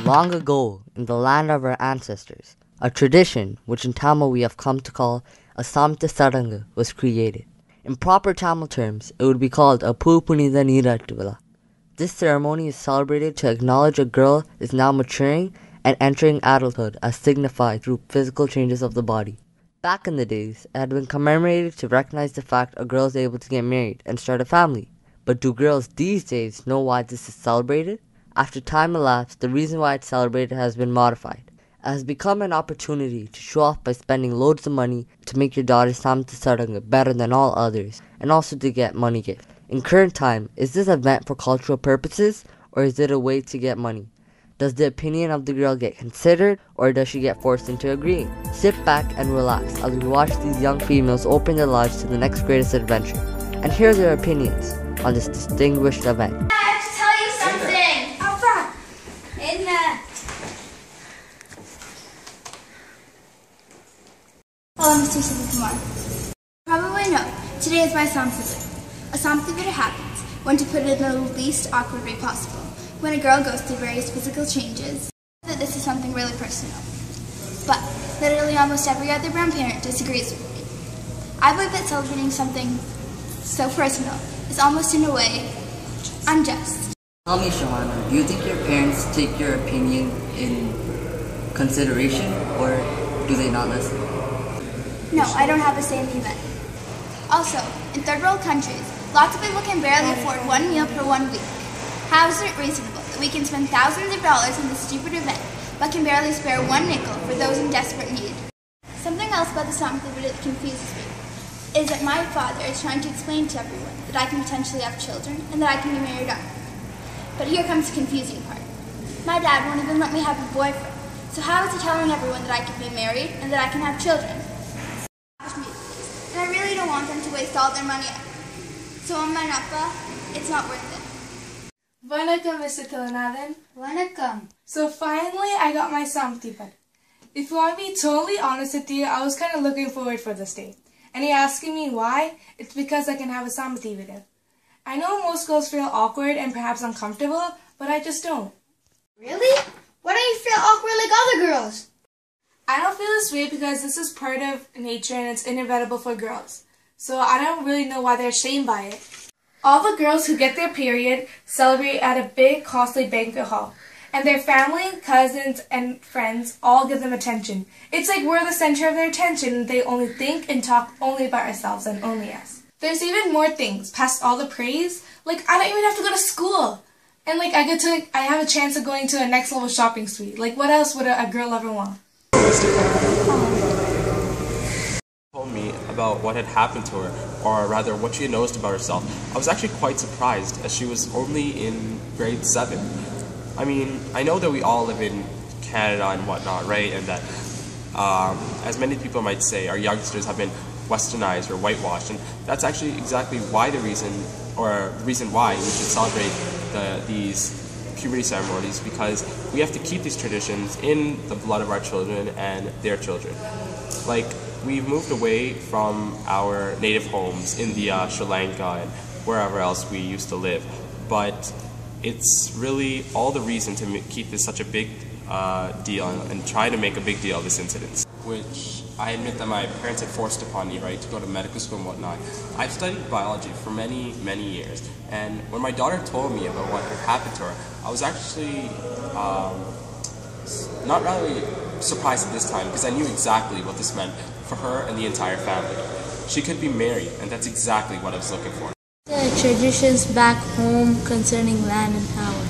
Long ago, in the land of our ancestors, a tradition, which in Tamil we have come to call a Samta Saranga, was created. In proper Tamil terms, it would be called a Pu Punitha Neerattu Vila. This ceremony is celebrated to acknowledge a girl is now maturing and entering adulthood as signified through physical changes of the body. Back in the days, it had been commemorated to recognize the fact a girl is able to get married and start a family. But do girls these days know why this is celebrated? After time elapsed, the reason why it's celebrated has been modified. It has become an opportunity to show off by spending loads of money to make your daughter's Samta Saranga better than all others, and also to get money gifts. In current time, is this event for cultural purposes, or is it a way to get money? Does the opinion of the girl get considered, or does she get forced into agreeing? Sit back and relax as we watch these young females open their lives to the next greatest adventure, and hear their opinions on this distinguished event. Hello, Mr. Sivakumar. Probably know, today is my Samtivida. A Samtivida happens when, to put it in the least awkward way possible, when a girl goes through various physical changes. That this is something really personal. But literally almost every other brown parent disagrees with me. I believe that celebrating something so personal is almost in a way unjust. Tell me, Shahana, do you think your parents take your opinion in consideration, or do they not listen? No, I don't have the same event. Also, in third world countries, lots of people can barely afford one meal per 1 week. How is it reasonable that we can spend thousands of dollars on this stupid event, but can barely spare 1 nickel for those in desperate need? Something else about the Samtivida that confuses me is that my father is trying to explain to everyone that I can potentially have children and that I can be married off. But here comes the confusing part. My dad won't even let me have a boyfriend, so how is he telling everyone that I can be married and that I can have children? And I really don't want them to waste all their money on it. So on my nappa, it's not worth it. Vanakkam, Mr. Thilanathan. Vanakkam. So finally I got my Samtivida. If you want to be totally honest with you, I was kind of looking forward for this day. And you're asking me why? It's because I can have a Samtivida. I know most girls feel awkward and perhaps uncomfortable, but I just don't. Really? Why don't you feel awkward like other girls? I don't feel this way because this is part of nature and it's inevitable for girls. So I don't really know why they're ashamed by it. All the girls who get their period celebrate at a big, costly banquet hall. And their family, cousins, and friends all give them attention. It's like we're the center of their attention and they only think and talk only about ourselves and only us. There's even more things past all the praise. Like, I don't even have to go to school. And like, I have a chance of going to a next level shopping spree. Like, what else would a girl ever want? Told me about what had happened to her, or rather what she had noticed about herself. I was actually quite surprised, as she was only in grade 7. I mean, I know that we all live in Canada and whatnot, right? And that, as many people might say, our youngsters have been westernized or whitewashed, and that's actually exactly why the reason why we should celebrate these puberty ceremonies, because we have to keep these traditions in the blood of our children and their children. Like, we've moved away from our native homes, India, Sri Lanka, and wherever else we used to live, but it's really all the reason to keep this such a big deal and try to make a big deal of this incident, which I admit that my parents had forced upon me, right, to go to medical school and whatnot. I've studied biology for many, many years, and when my daughter told me about what had happened to her, I was actually not really surprised at this time, because I knew exactly what this meant for her and the entire family. She could be married, and that's exactly what I was looking for. The traditions back home concerning land and power.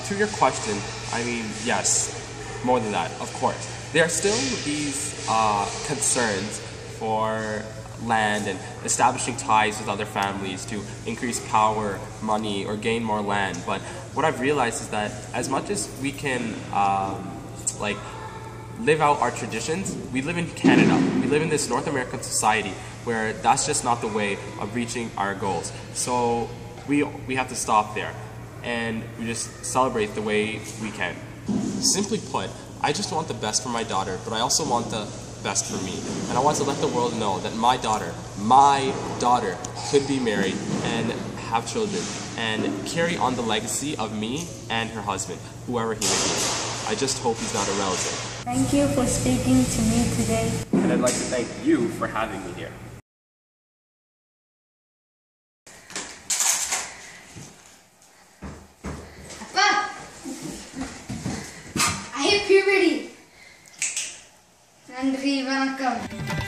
To your question, I mean, yes, more than that, of course. There are still these concerns for land and establishing ties with other families to increase power, money, or gain more land. But what I've realized is that as much as we can live out our traditions, we live in Canada. We live in this North American society where that's just not the way of reaching our goals. So we have to stop there and we just celebrate the way we can. Simply put, I just want the best for my daughter, but I also want the best for me. And I want to let the world know that my daughter could be married and have children and carry on the legacy of me and her husband, whoever he may be. I just hope he's not a relative. Thank you for speaking to me today. And I'd like to thank you for having me here. Papa! I hit puberty. Nandri vanakkam.